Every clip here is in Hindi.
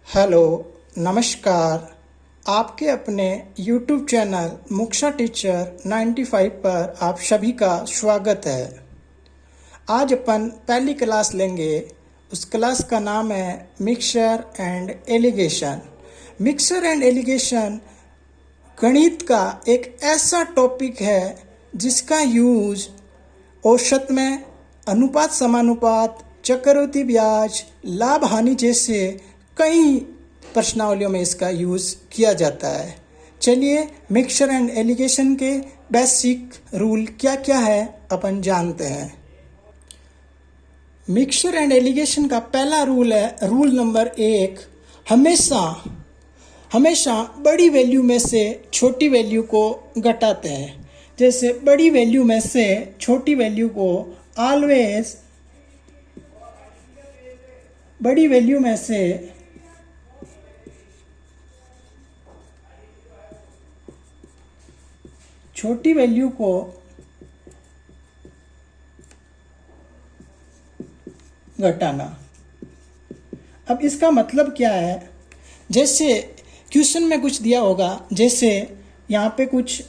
हेलो, नमस्कार। आपके अपने YouTube चैनल मुक्षा टीचर 95 पर आप सभी का स्वागत है। आज अपन पहली क्लास लेंगे। उस क्लास का नाम है mixture and allegation. Mixture and allegation गणित का एक ऐसा टॉपिक है जिसका यूज औसत में, अनुपात समानुपात, चक्रवृद्धि ब्याज, लाभ हानि जैसे कई प्रश्नावलियों में इसका यूज़ किया जाता है। चलिए मिक्सचर एंड एलिगेशन के बेसिक रूल क्या क्या है अपन जानते हैं। मिक्सचर एंड एलिगेशन का पहला रूल है रूल नंबर 1, हमेशा बड़ी वैल्यू में से छोटी वैल्यू को घटाते हैं। जैसे बड़ी वैल्यू में से छोटी वैल्यू को ऑलवेज, बड़ी वैल्यू में से छोटी वैल्यू को घटाना। अब इसका मतलब क्या है? जैसे क्वेश्चन में कुछ दिया होगा, जैसे यहाँ पे कुछ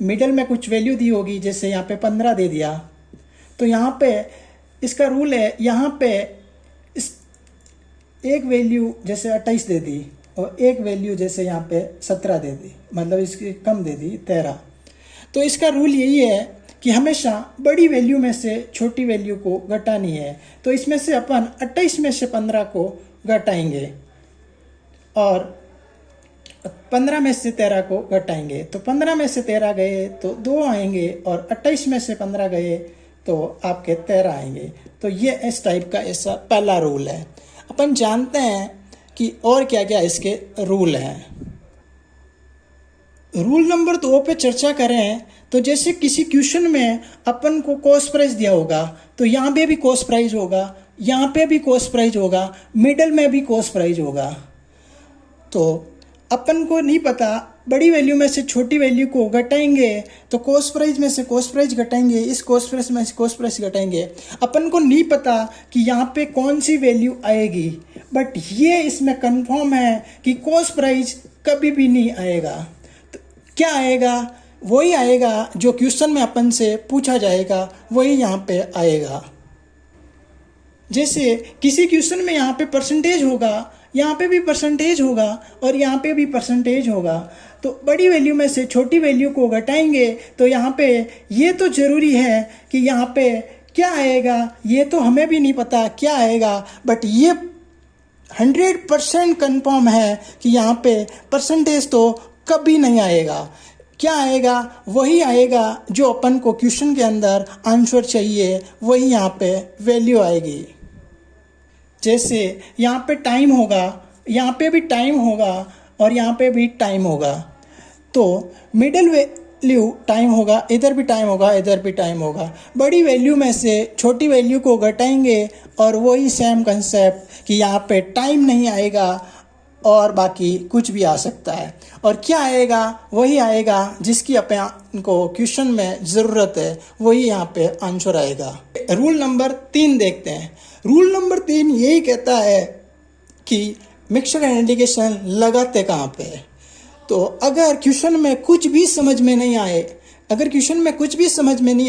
मिडल में कुछ वैल्यू दी होगी, जैसे यहाँ पे 15 दे दिया, तो यहाँ पे इसका रूल है, यहाँ पे इस एक वैल्यू जैसे 28 दे दी और एक वैल्यू जैसे यहाँ पे 17 दे दी, मतलब इसकी कम दे दी 13। तो इसका रूल यही है कि हमेशा बड़ी वैल्यू में से छोटी वैल्यू को घटानी है। तो इसमें से अपन 28 में से 15 को घटाएंगे और 15 में से 13 को घटाएंगे। तो 15 में से 13 गए तो 2 आएंगे और 28 में से 15 गए तो आपके 13 आएंगे। तो ये इस टाइप का ऐसा पहला रूल है। अपन जानते हैं कि और क्या क्या इसके रूल हैं। रूल नंबर 2 पे चर्चा करें तो जैसे किसी क्वेश्चन में अपन को कॉस्ट प्राइस दिया होगा, तो यहाँ पे भी कॉस्ट प्राइस होगा, यहाँ पे भी कॉस्ट प्राइस होगा, मिडल में भी कॉस्ट प्राइस होगा। तो अपन को नहीं पता, बड़ी वैल्यू में से छोटी वैल्यू को घटाएंगे तो कॉस्ट प्राइस में से कॉस्ट प्राइस घटाएंगे, इस कॉस्ट प्राइस में से कॉस्ट प्राइस घटाएंगे। अपन को नहीं पता कि यहाँ पे कौन सी वैल्यू आएगी, बट ये इसमें कंफर्म है कि कॉस्ट प्राइस कभी भी नहीं आएगा। तो क्या आएगा? वही आएगा जो क्वेश्चन में अपन से पूछा जाएगा, वही यहाँ पे आएगा। जैसे किसी क्वेश्चन में यहाँ पे परसेंटेज होगा, यहाँ पे भी परसेंटेज होगा और यहाँ पे भी परसेंटेज होगा। तो बड़ी वैल्यू में से छोटी वैल्यू को घटाएंगे तो यहाँ पे ये तो ज़रूरी है कि यहाँ पे क्या आएगा, ये तो हमें भी नहीं पता क्या आएगा, बट ये 100% कन्फर्म है कि यहाँ पे परसेंटेज तो कभी नहीं आएगा। क्या आएगा? वही आएगा जो अपन को क्वेश्चन के अंदर आंसर चाहिए, वही यहाँ पे वैल्यू आएगी। जैसे यहाँ पे टाइम होगा, यहाँ पे भी टाइम होगा और यहाँ पे भी टाइम होगा। तो मिडिल वैल्यू टाइम होगा, इधर भी टाइम होगा, इधर भी टाइम होगा। बड़ी वैल्यू में से छोटी वैल्यू को घटाएंगे और वही सेम कंसेप्ट कि यहाँ पे टाइम नहीं आएगा और बाकी कुछ भी आ सकता है। और क्या आएगा? वही आएगा जिसकी अपन को क्वेश्चन में ज़रूरत है, वही यहाँ पे आंसर आएगा। रूल नंबर 3 देखते हैं। रूल नंबर 3 यही कहता है कि मिक्सचर एंड एलिगेशन लगाते कहाँ पे है। तो अगर क्वेश्चन में कुछ भी समझ में नहीं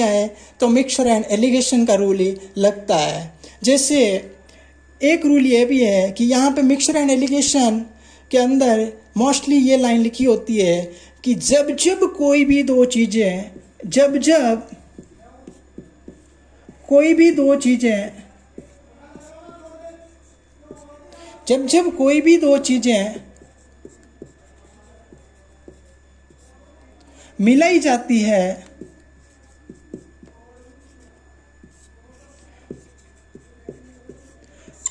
आए, तो मिक्सचर एंड एलिगेशन का रूल ही लगता है। जैसे एक रूल ये भी है कि यहाँ पे मिक्सचर एंड एलिगेशन के अंदर मोस्टली ये लाइन लिखी होती है कि जब जब कोई भी दो चीज़ें मिलाई जाती है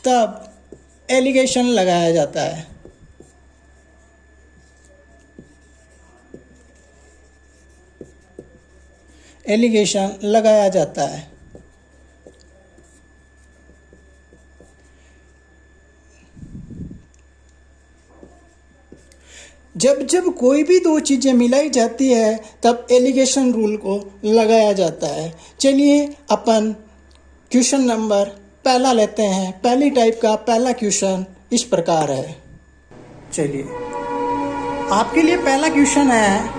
तब एलिगेशन लगाया जाता है। एलिगेशन लगाया जाता है। जब जब कोई भी दो चीज़ें मिलाई जाती है तब एलिगेशन रूल को लगाया जाता है। चलिए अपन क्वेश्चन नंबर पहला लेते हैं। पहली टाइप का पहला क्वेश्चन इस प्रकार है। चलिए आपके लिए पहला क्वेश्चन है,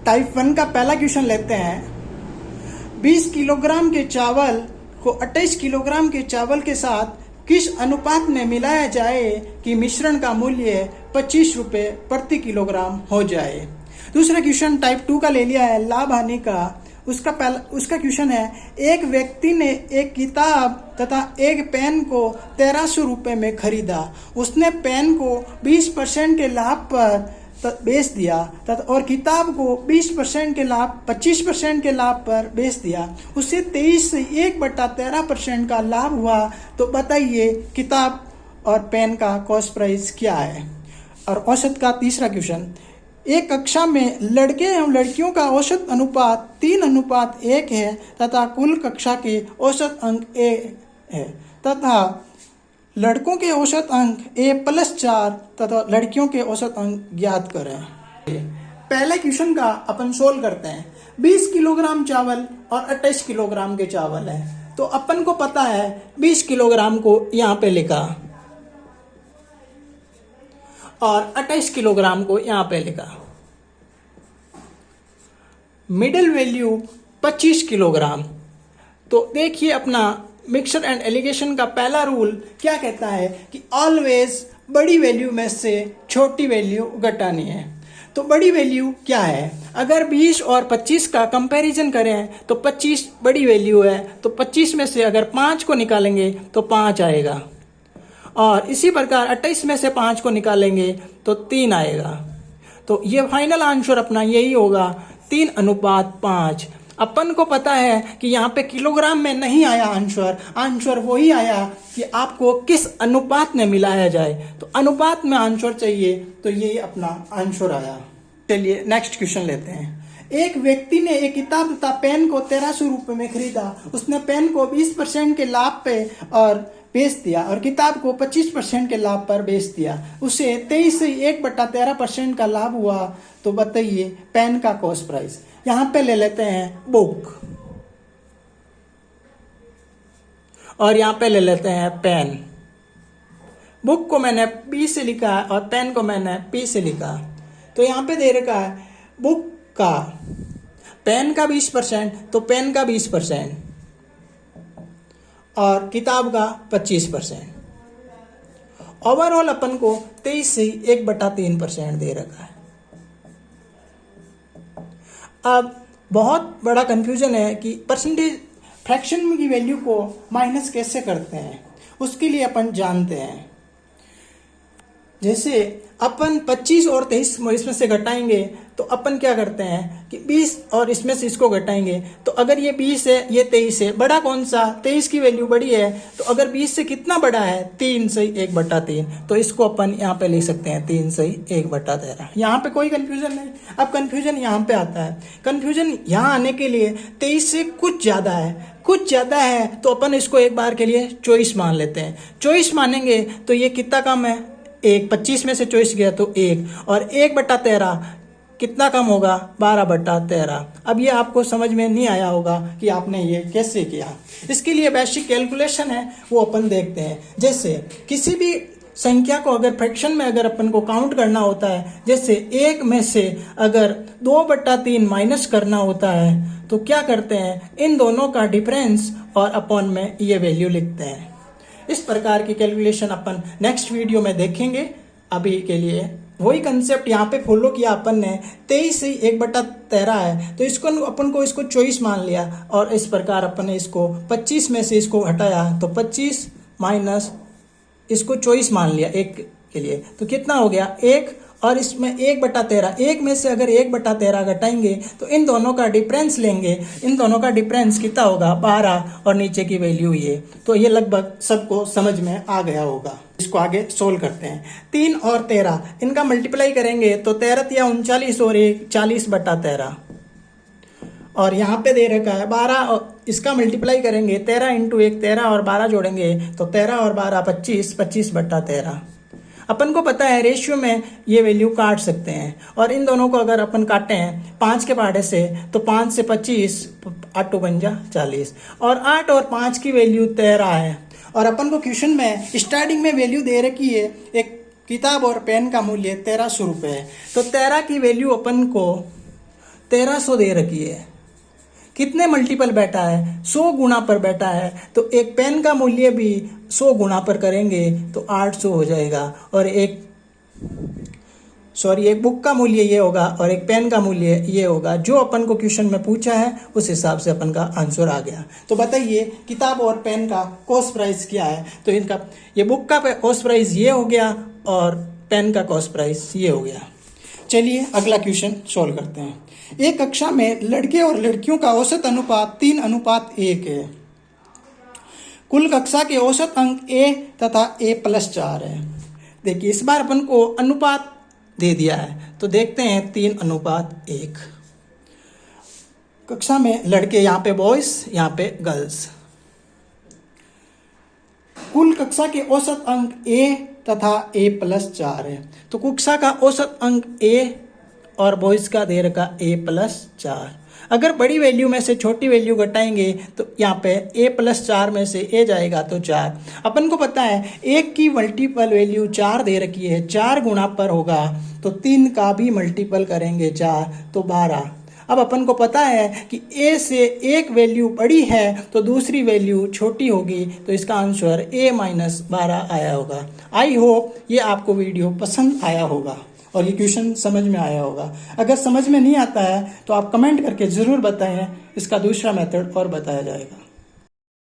टाइप 1 का पहला क्वेश्चन लेते हैं। 20 किलोग्राम के चावल को 28 किलोग्राम के चावल के साथ किस अनुपात में मिलाया जाए कि मिश्रण का मूल्य 25 रुपये प्रति किलोग्राम हो जाए। दूसरा क्वेश्चन टाइप 2 का ले लिया है, लाभ हानि का। उसका क्वेश्चन है, एक व्यक्ति ने एक किताब तथा एक पेन को 1300 रुपये में खरीदा। उसने पेन को 20% के लाभ पर बेच दिया तथा और किताब को 20% के लाभ 25% के लाभ पर बेच दिया। उसे 23 से 1/13% का लाभ हुआ। तो बताइए किताब और पेन का कॉस्ट प्राइस क्या है। और औसत का तीसरा क्वेश्चन, एक कक्षा में लड़के एवं लड़कियों का औसत अनुपात 3:1 है तथा कुल कक्षा के औसत अंक A है तथा लड़कों के औसत अंक A+4 तथा लड़कियों के औसत अंक ज्ञात करें। पहले क्वेश्चन का अपन सोल्व करते हैं। 20 किलोग्राम चावल और 28 किलोग्राम के चावल है। तो अपन को पता है 20 किलोग्राम को यहाँ पे लिखा और 28 किलोग्राम को यहाँ पे लिखा। Middle value 25 kilogram. तो देखिए अपना मिक्सचर एंड एलिगेशन का पहला रूल क्या कहता है कि ऑलवेज बड़ी वैल्यू में से छोटी वैल्यू घटानी है। तो बड़ी वैल्यू क्या है, अगर 20 और 25 का कंपैरिजन करें तो 25 बड़ी वैल्यू है। तो 25 में से अगर 5 को निकालेंगे तो 5 आएगा और इसी प्रकार 28 में से 5 को निकालेंगे तो 3 आएगा। तो ये फाइनल आंसर अपना यही होगा 3:5। अपन को पता है कि यहाँ पे किलोग्राम में नहीं आया आंसर वही आया कि आपको किस अनुपात में मिलाया जाए। तो अनुपात में आंसर चाहिए तो यही अपना आंसर आया। चलिए नेक्स्ट क्वेश्चन लेते हैं। एक व्यक्ति ने एक किताब तथा पेन को 1300 रुपये में खरीदा। उसने पेन को 20% के लाभ पे और बेच दिया और किताब को 25% के लाभ पर बेच दिया। उसे 23 से 1/13% का लाभ हुआ। तो बताइए पेन का कॉस्ट प्राइस। यहाँ पे ले लेते हैं बुक और यहाँ पे ले लेते हैं पेन। बुक को मैंने B से लिखा है और पेन को मैंने P से लिखा। तो यहाँ पे दे रखा है बुक का, पेन का 20% तो पेन का 20% और किताब का 25%। ओवरऑल अपन को 23 से 1/3% दे रखा है। अब बहुत बड़ा कंफ्यूजन है कि परसेंटेज फ्रैक्शन की वैल्यू को माइनस कैसे करते हैं। उसके लिए अपन जानते हैं, जैसे अपन 25 और 23 इसमें से घटाएंगे तो अपन क्या करते हैं कि 20 और इसमें से इसको घटाएंगे। तो अगर ये 20 है ये 23 है, बड़ा कौन सा, 23 की वैल्यू बड़ी है। तो अगर 20 से कितना बड़ा है, 3 से 1/3। तो इसको अपन यहाँ पे लिख सकते हैं 3 से 1/13। यहाँ पे कोई कंफ्यूजन नहीं। अब कंफ्यूजन यहाँ पे आता है। कंफ्यूजन यहाँ आने के लिए 23 से कुछ ज़्यादा है तो अपन इसको एक बार के लिए 24 मान लेते हैं। 24 मानेंगे तो ये कितना कम है, 1, 25 में से 24 गया तो 1 और 1/13 कितना कम होगा, 12/13। अब ये आपको समझ में नहीं आया होगा कि आपने ये कैसे किया। इसके लिए बेसिक कैलकुलेशन है वो अपन देखते हैं। जैसे किसी भी संख्या को अगर फ्रैक्शन में अगर अपन को काउंट करना होता है, जैसे 1 में से अगर 2/3 माइनस करना होता है तो क्या करते हैं, इन दोनों का डिफरेंस और अपॉन में ये वैल्यू लिखते हैं। इस प्रकार की कैलकुलेशन अपन नेक्स्ट वीडियो में देखेंगे। अभी के लिए वही कंसेप्ट यहाँ पे फॉलो किया अपन ने। 23 से 1/13 है तो इसको अपन को इसको 24 मान लिया और इस प्रकार अपन ने इसको 25 में से इसको हटाया तो 25 माइनस इसको 24 मान लिया 1 के लिए। तो कितना हो गया 1 और इसमें 1/13। 1 में से अगर 1/13 घटाएंगे तो इन दोनों का डिफरेंस लेंगे। इन दोनों का डिफरेंस कितना होगा, 12 और नीचे की वैल्यू ये। तो ये लगभग सबको समझ में आ गया होगा। इसको आगे सोल्व करते हैं। 3 और 13 इनका मल्टीप्लाई करेंगे तो 13 या 39 और 1 40/13 और यहाँ पे दे रखा है 12 और इसका मल्टीप्लाई करेंगे 13 × 1 13 और 12 जोड़ेंगे तो 13 और 12 25 25/13। अपन को पता है रेशियो में ये वैल्यू काट सकते हैं और इन दोनों को अगर अपन काटें हैं 5 के पहाड़े से तो 5 से 25 8 बन जा 40 और 8 और 5 की वैल्यू 13 है और अपन को क्वेश्चन में स्टार्टिंग में वैल्यू दे रखी है, एक किताब और पेन का मूल्य 1300 रुपये है। तो 13 की वैल्यू अपन को 1300 दे रखी है। कितने मल्टीपल बैठा है? 100 गुना पर बैठा है। तो एक पेन का मूल्य भी 100 गुना पर करेंगे तो 800 हो जाएगा। और एक बुक का मूल्य ये होगा और एक पेन का मूल्य ये होगा। जो अपन को क्वेश्चन में पूछा है उस हिसाब से अपन का आंसर आ गया। तो बताइए किताब और पेन का कॉस्ट प्राइस क्या है? तो इनका ये बुक का कॉस्ट प्राइस ये हो गया और पेन का कॉस्ट प्राइस ये हो गया। चलिए अगला क्वेश्चन सॉल्व करते हैं। एक कक्षा में लड़के और लड़कियों का औसत अनुपात 3:1 है। कुल कक्षा के औसत अंक A तथा A+4 है। देखिए इस बार अपन को अनुपात दे दिया है तो देखते हैं 3:1। कक्षा में लड़के, यहाँ पे बॉयज, यहाँ पे गर्ल्स। कुल कक्षा के औसत अंक A तथा A+4 है। तो कक्षा का औसत अंक A और बॉयज का दे रखा A+4। अगर बड़ी वैल्यू में से छोटी वैल्यू घटाएंगे तो यहाँ पे A+4 में से A जाएगा तो 4। अपन को पता है 1 की मल्टीपल वैल्यू 4 दे रखी है, 4 गुना पर होगा तो 3 का भी मल्टीपल करेंगे 4 तो 12। अब अपन को पता है कि A से एक वैल्यू बड़ी है तो दूसरी वैल्यू छोटी होगी, तो इसका आंसर A-12 आया होगा। आई होप ये आपको वीडियो पसंद आया होगा और ये क्वेश्चन समझ में आया होगा। अगर समझ में नहीं आता है तो आप कमेंट करके ज़रूर बताएं, इसका दूसरा मेथड और बताया जाएगा।